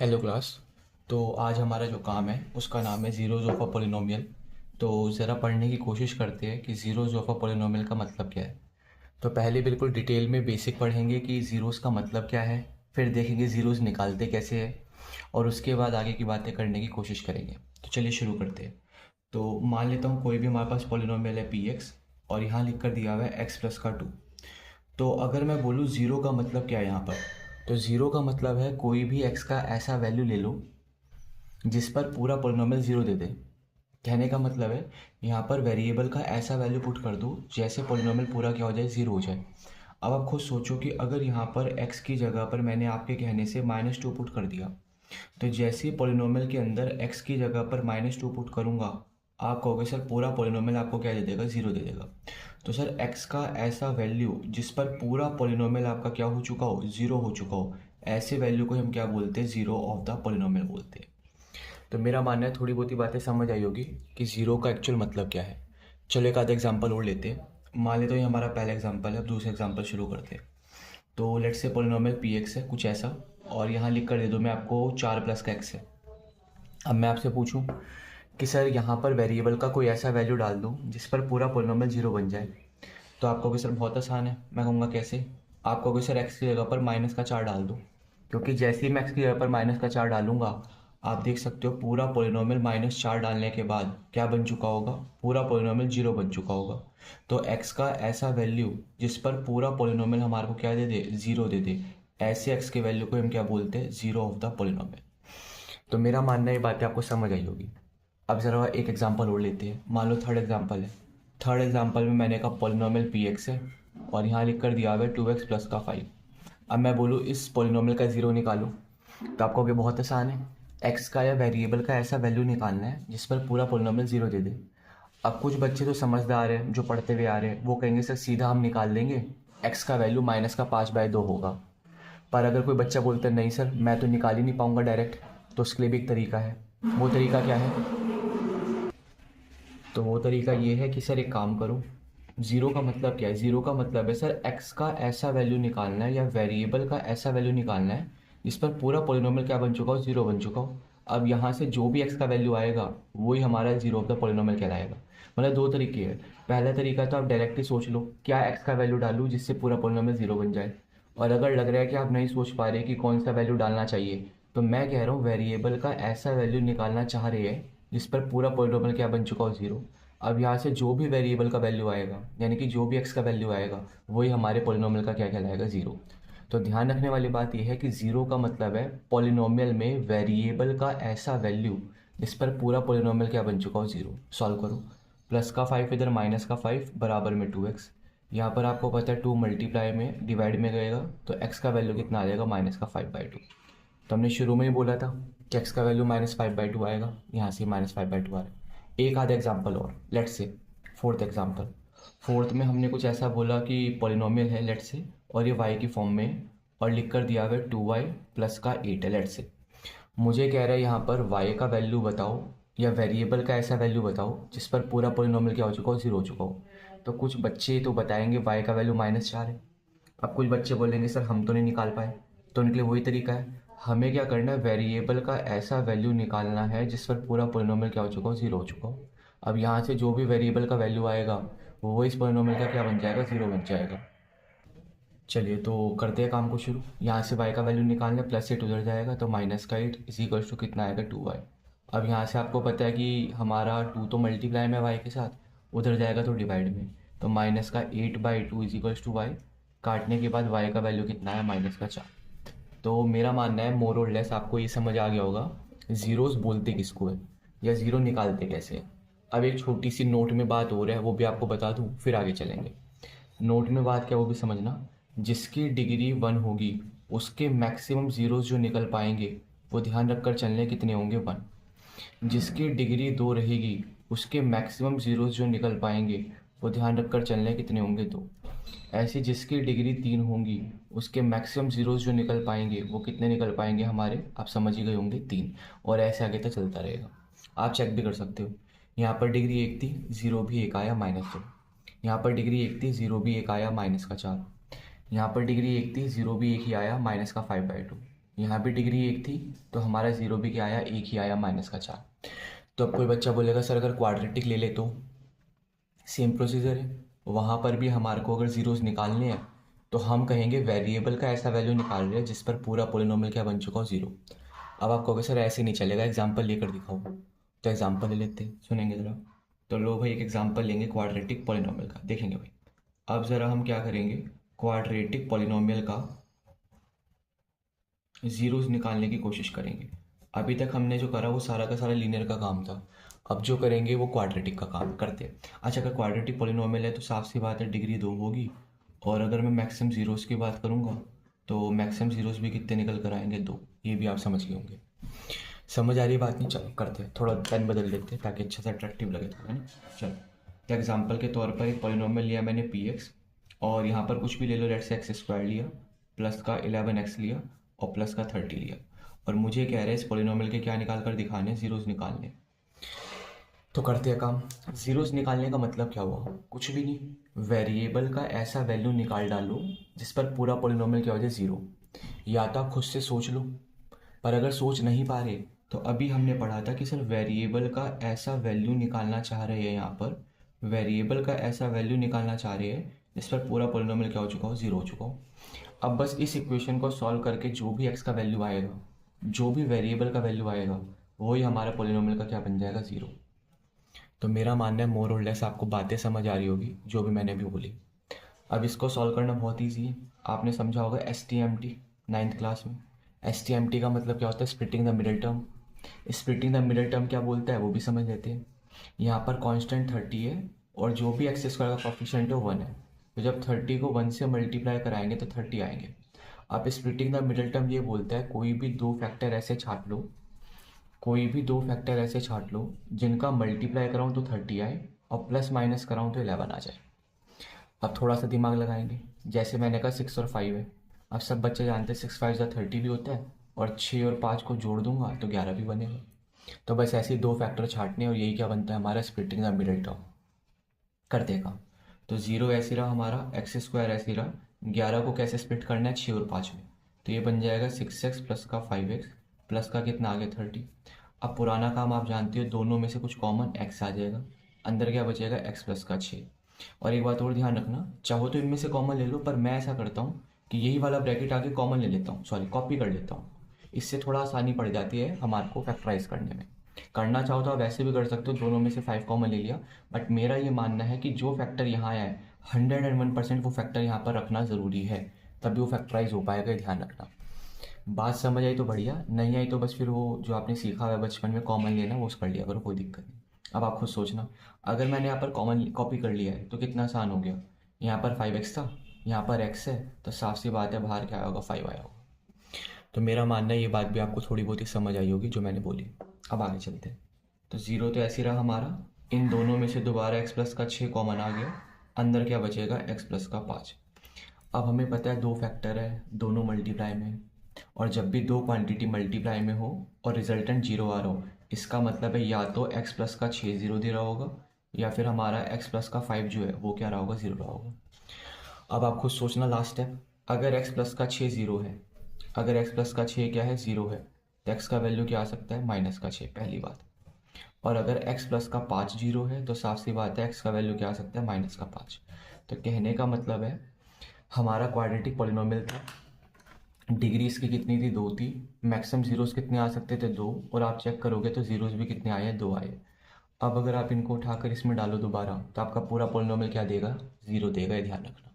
Hello class. तो आज हमारा जो काम है उसका नाम है ज़ीरोज़ ऑफ अ पॉलिनोमियल। तो ज़रा पढ़ने की कोशिश करते हैं कि ज़ीरोज़ ऑफ अ पॉलिनोमियल का मतलब क्या है। तो पहले बिल्कुल डिटेल में बेसिक पढ़ेंगे कि ज़ीरोज़ का मतलब क्या है, फिर देखेंगे ज़ीरोज़ निकालते कैसे हैं, और उसके बाद आगे की बातें करने की कोशिश करेंगे। तो चलिए शुरू करते हैं। तो मान लेता हूँ कोई भी हमारे पास पॉलिनोमियल है पी एक्स, और यहाँ लिख कर दिया हुआ है एक्स प्लस का 2। तो अगर मैं बोलूँ ज़ीरो का मतलब क्या है यहाँ पर, तो ज़ीरो का मतलब है कोई भी एक्स का ऐसा वैल्यू ले लो जिस पर पूरा पोलिनोमियल ज़ीरो दे दे। कहने का मतलब है यहाँ पर वेरिएबल का ऐसा वैल्यू पुट कर दो जैसे पोलिनोमियल पूरा क्या हो जाए, ज़ीरो हो जाए। अब आप खुद सोचो कि अगर यहाँ पर x की जगह पर मैंने आपके कहने से -2 पुट कर दिया, तो जैसे ही पोलिनोमियल के अंदर x की जगह पर -2 पुट करूँगा, आप कहोगे सर पूरा पोलिनोमियल आपको क्या दे देगा, ज़ीरो दे देगा। तो सर x का ऐसा वैल्यू जिस पर पूरा पोलिनोमियल आपका क्या हो चुका हो, ज़ीरो हो चुका हो, ऐसे वैल्यू को हम क्या बोलते हैं, ज़ीरो ऑफ द पोलिनोमियल बोलते हैं। तो मेरा मानना है थोड़ी बहुत ही बातें समझ आई होगी कि ज़ीरो का एक्चुअल मतलब क्या है। चलो एक आधा एग्जांपल और लेते हैं। मान लेते हो ये हमारा पहला एग्जांपल है, अब दूसरा एग्जांपल शुरू करते हैं। तो let's say polynomial P x है कुछ ऐसा, और यहाँ लिख कर दे दो मैं आपको 4 प्लस का एक्स है। अब मैं आपसे पूछूं कि सर यहाँ पर वेरिएबल का कोई ऐसा वैल्यू डाल दूँ जिस पर पूरा पोलिनोमियल ज़ीरो बन जाए। तो आप कहोगे सर बहुत आसान है। मैं कहूँगा कैसे। आप कहोगे सर एक्स की जगह पर -4 डाल दो, क्योंकि जैसे ही मैं एक्स की जगह पर -4 डालूंगा, आप देख सकते हो पूरा पोलिनोमियल -4 डालने के बाद क्या बन चुका होगा, पूरा पोलिनोमियल जीरो बन चुका होगा। तो एक्स का ऐसा वैल्यू जिस पर पूरा पोलिनोमियल हमारे को क्या दे दे, ज़ीरो दे दे, ऐसे एक्स के वैल्यू को हम क्या बोलते हैं, ज़ीरो ऑफ द पोलिनोमियल। तो मेरा मानना है ये बातें आपको समझ आई होगी। अब ज़रा एक एग्जांपल और लेते हैं। मान लो थर्ड एग्जांपल है। थर्ड एग्जांपल में मैंने कहा पॉलिनोमियल पी एक्स है, और यहाँ लिख कर दिया हुआ है 2x प्लस का 5। अब मैं बोलूँ इस पॉलिनोमियल का ज़ीरो निकालूँ, तो आप कहोगे बहुत आसान है। एक्स का या वेरिएबल का ऐसा वैल्यू निकालना है जिस पर पूरा पॉलिनोमियल ज़ीरो दे दे। अब कुछ बच्चे तो समझदार हैं जो पढ़ते हुए आ रहे हैं, वो कहेंगे सर सीधा हम निकाल देंगे, एक्स का वैल्यू -5/2 होगा। पर अगर कोई बच्चा बोलता है नहीं सर मैं तो निकाल ही नहीं पाऊंगा डायरेक्ट, तो उसके लिए भी एक तरीका है। वो तरीका क्या है, तो वो तरीका ये है कि सर एक काम करो। ज़ीरो का मतलब क्या है, ज़ीरो का मतलब है सर एक्स का ऐसा वैल्यू निकालना है या वेरिएबल का ऐसा वैल्यू निकालना है जिस पर पूरा पोलिनोमियल क्या बन चुका हो, ज़ीरो बन चुका हो। अब यहाँ से जो भी एक्स का वैल्यू आएगा वही हमारा ज़ीरो ऑफ द पोलिनोमियल कहलाएगा। मतलब दो तरीके हैं। पहला तरीका तो आप डायरेक्टली सोच लो क्या एक्स का वैल्यू डालूँ जिससे पूरा पोलिनोमियल ज़ीरो बन जाए। और अगर लग रहा है कि आप नहीं सोच पा रहे कि कौन सा वैल्यू डालना चाहिए, तो मैं कह रहा हूँ वेरिएबल का ऐसा वैल्यू निकालना चाह रहे हैं जिस पर पूरा पोलिनोमियल क्या बन चुका हो, ज़ीरो। अब यहाँ से जो भी वेरिएबल का वैल्यू आएगा, यानी कि जो भी एक्स का वैल्यू आएगा, वही हमारे पोलिनोमियल का क्या कहलाएगा, ज़ीरो। तो ध्यान रखने वाली बात यह है कि ज़ीरो का मतलब है पोलिनोमियल में वेरिएबल का ऐसा वैल्यू जिस पर पूरा पोलिनोमियल क्या बन चुका हो, ज़ीरो। सॉल्व करो। प्लस का 5 इधर -5 बराबर में 2x। यहाँ पर आपको पता है 2 मल्टीप्लाई में डिवाइड में गएगा, तो x का वैल्यू कितना आ जाएगा, -5/2। तो हमने शुरू में ही बोला था कि x का वैल्यू -5/2 आएगा, यहाँ से -5/2 आ रहा है। एक आधा एग्जाम्पल और, let's say fourth example. Fourth में हमने कुछ ऐसा बोला कि पॉलिनोमियल है लेट्स से, और ये y की फॉर्म में है, और लिख कर दिया हुआ है 2y प्लस का 8 है लेट्स से। मुझे कह रहा है यहाँ पर y का वैल्यू बताओ या वेरिएबल का ऐसा वैल्यू बताओ जिस पर पूरा पॉलिनोमियल क्या हो चुका हो, ज़ीरो हो चुका हो। तो कुछ बच्चे तो बताएंगे y का वैल्यू -4 है। अब कुछ बच्चे बोलेंगे सर हम तो नहीं निकाल पाए। तो उनके लिए वही तरीका है, हमें क्या करना है, वेरिएबल का ऐसा वैल्यू निकालना है जिस पर पूरा पोलिनोमियल क्या हो चुका हो, ज़ीरो हो चुका हो। अब यहाँ से जो भी वेरिएबल का वैल्यू आएगा वो इस पोलिनोमियल का क्या बन जाएगा, ज़ीरो बन जाएगा। चलिए तो करते हैं काम को शुरू। यहाँ से y का वैल्यू निकालना है, +8 उधर जाएगा तो -8 इज इक्वल्स टू कितना आएगा, 2y। अब यहाँ से आपको पता है कि हमारा 2 तो मल्टीप्लाई में y के साथ, उधर जाएगा तो डिवाइड में, तो -8/2 इज इक्वल्स टू y। काटने के बाद y का वैल्यू कितना है, -4। तो मेरा मानना है मोर और लेस आपको ये समझ आ गया होगा ज़ीरोज़ बोलते किसको है या ज़ीरो निकालते कैसे हैं। अब एक छोटी सी नोट में बात हो रहा है, वो भी आपको बता दूँ फिर आगे चलेंगे। नोट में बात क्या वो भी समझना। जिसकी डिग्री 1 होगी उसके मैक्सिमम ज़ीरोज़ जो निकल पाएंगे वो ध्यान रखकर चलने कितने होंगे, 1। जिसकी डिग्री 2 रहेगी उसके मैक्सिमम ज़ीरोज़ जो निकल पाएंगे वो ध्यान रखकर चलने कितने होंगे, 2। ऐसे जिसकी डिग्री 3 होंगी उसके मैक्सिमम ज़ीरोज़ जो निकल पाएंगे वो कितने निकल पाएंगे हमारे, आप समझ ही गए होंगे, 3। और ऐसे आगे तक चलता रहेगा। आप चेक भी कर सकते हो। यहाँ पर डिग्री 1 थी, ज़ीरो भी 1 आया, -2। यहाँ पर डिग्री 1 थी, ज़ीरो भी 1 आया, -4। यहाँ पर डिग्री 1 थी, ज़ीरो भी 1 ही आया, -5/2। यहाँ भी डिग्री एक थी, तो हमारा ज़ीरो भी क्या आया, एक ही आया, -4। तो अब कोई बच्चा बोलेगा सर अगर क्वाड्रेटिक ले ले तो सेम प्रोसीजर है, वहाँ पर भी हमारे को अगर ज़ीरोज़ निकालने हैं तो हम कहेंगे वेरिएबल का ऐसा वैल्यू निकाल रहे हैं जिस पर पूरा पोलिनोमियल क्या बन चुका हो, ज़ीरो। अब आप कहोगे सर ऐसे नहीं चलेगा, एग्जाम्पल लेकर दिखाओ। तो एग्जाम्पल ले लेते हैं, सुनेंगे ज़रा। तो लो भाई, एक एग्जाम्पल लेंगे क्वाड्रेटिक पोलिनोमियल का, देखेंगे भाई। अब ज़रा हम क्या करेंगे, क्वाड्रेटिक पोलिनोमियल का ज़ीरोज़ निकालने की कोशिश करेंगे। अभी तक हमने जो करा वो सारा का सारा लीनियर का काम था, अब जो करेंगे वो क्वाड्रेटिक का काम करते हैं। अच्छा, अगर क्वाड्रेटिक पोलिनोमियल है तो साफ सी बात है डिग्री 2 होगी, और अगर मैं मैक्सिमम ज़ीरोज़ की बात करूँगा तो मैक्सिमम ज़ीरोज़ भी कितने निकल कर आएंगे, 2। ये भी आप समझ गए होंगे। समझ आ रही है बात नहीं? चलो करते हैं, थोड़ा पेन बदल देते हैं ताकि अच्छा सा अट्रैक्टिव लगे थोड़ा, है ना। चलो, तो एग्जाम्पल के तौर पर एक पोलिनोमियल लिया मैंने px, और यहाँ पर कुछ भी ले लो, लेट से x² लिया, प्लस का 11x लिया, और प्लस का 30 लिया, और मुझे कह रहे हैं इस पोलिनोमियल के क्या निकाल कर दिखाने, ज़ीरोज़ निकालने। तो करते हैं काम। ज़ीरोज़ निकालने का मतलब क्या हुआ, कुछ भी नहीं, वेरिएबल का ऐसा वैल्यू निकाल डालो जिस पर पूरा पोलिनोमियल क्या हो जाए, ज़ीरो। या तो आप खुद से सोच लो, पर अगर सोच नहीं पा रहे तो अभी हमने पढ़ा था कि सर वेरिएबल का ऐसा वैल्यू निकालना चाह रहे हैं, यहाँ पर वेरिएबल का ऐसा वैल्यू निकालना चाह रहे हैं जिस पर पूरा पोलिनोमियल क्या हो चुका हो, ज़ीरो हो चुका हो। अब बस इस इक्वेशन को सॉल्व करके जो भी x का वैल्यू आएगा, जो भी वेरिएबल का वैल्यू आएगा, वही हमारा पोलिनोमियल का क्या बन जाएगा, ज़ीरो। तो मेरा मानना है मोर और लेस आपको बातें समझ आ रही होगी जो भी मैंने अभी बोली। अब इसको सॉल्व करना बहुत ईजी है, आपने समझा होगा STMT 9th क्लास में। STMT का मतलब क्या होता है, splitting the middle term. Splitting the middle term क्या बोलता है वो भी समझ लेते हैं। यहाँ पर कांस्टेंट 30 है, और जो भी x² का कोफिशिएंट है वो 1 है, तो जब 30 को 1 से मल्टीप्लाई कराएंगे तो 30 आएंगे। अब स्प्लिटिंग द मिडिल टर्म ये बोलता है कोई भी दो फैक्टर ऐसे छाट लो, कोई भी दो फैक्टर ऐसे छाट लो जिनका मल्टीप्लाई कराऊँ तो 30 आए, और प्लस माइनस कराऊँ तो 11 आ जाए। अब थोड़ा सा दिमाग लगाएंगे, जैसे मैंने कहा 6 और 5 है, अब सब बच्चे जानते हैं 6 5 ज़ा 30 भी होता है, और 6 और 5 को जोड़ दूंगा तो 11 भी बनेगा। तो बस ऐसे ही दो फैक्टर छाटने, और यही क्या बनता है हमारा, स्प्लिटिंग द मिडिल टर्म। कर देगा। तो 0 ऐसे रहा हमारा, x² ऐसे रहा, 11 को कैसे स्प्लिट करना है, 6 और 5 में, तो ये बन जाएगा 6x प्लस का 5x प्लस का कितना आ गया, 30। अब पुराना काम आप जानते हो, दोनों में से कुछ कॉमन x आ जाएगा, अंदर क्या बचेगा, x प्लस का 6। और एक बात और ध्यान रखना, चाहो तो इनमें से कॉमन ले लो, पर मैं ऐसा करता हूँ कि यही वाला ब्रैकेट आगे कॉमन ले लेता हूँ, सॉरी कॉपी कर लेता हूँ, इससे थोड़ा आसानी पड़ जाती है हमारे को फैक्टराइज करने में। करना चाहो तो आप वैसे भी कर सकते हो, दोनों में से 5 कॉमन ले लिया, बट मेरा ये मानना है कि जो फैक्टर यहाँ आया है 101% वो फैक्टर यहाँ पर रखना ज़रूरी है, तभी वो फैक्टराइज हो पाएगा, ध्यान रखना। बात समझ आई तो बढ़िया, नहीं आई तो बस फिर वो जो आपने सीखा है बचपन में कॉमन लेना, वो कर लिया करो, कोई दिक्कत नहीं। अब आप खुद सोचना, अगर मैंने यहाँ पर कॉमन कॉपी कर लिया है तो कितना आसान हो गया, यहाँ पर 5x था, यहाँ पर x है, तो साफ सी बात है बाहर क्या आया होगा, 5 आया होगा। तो मेरा मानना है ये बात भी आपको थोड़ी बहुत ही समझ आई होगी जो मैंने बोली। अब आगे चलते हैं। तो 0 तो ऐसे ही रहा हमारा, इन दोनों में से दोबारा x प्लस का 6 कॉमन आ गया, अंदर क्या बचेगा, x प्लस का 5। अब हमें पता है दो फैक्टर है, दोनों मल्टीप्लाई में, और जब भी दो क्वांटिटी मल्टीप्लाई में हो और रिजल्टेंट 0 आ रहा हो, इसका मतलब है या तो x प्लस का 6 0 दे रहा होगा, या फिर हमारा x प्लस का 5 जो है वो क्या रहा होगा, 0 रहा होगा। अब आप खुद सोचना, लास्ट स्टेप, अगर x प्लस का 6 0 है, अगर x प्लस का 6 क्या है, 0 है, तो x का वैल्यू क्या आ सकता है, -6, पहली बात। और अगर x प्लस का 5 0 है तो साफ सी बात है x का वैल्यू क्या आ सकता है, -5। तो कहने का मतलब है हमारा क्वाड्रेटिक पॉलिनोमियल था, डिग्री इसकी कितनी थी, 2 थी, मैक्सिमम ज़ीरोज़ कितने आ सकते थे, 2, और आप चेक करोगे तो ज़ीरोज़ भी कितने आए, 2 आए। अब अगर आप इनको उठाकर इसमें डालो दोबारा तो आपका पूरा पॉलिनोमियल क्या देगा, 0 देगा, ये ध्यान रखना।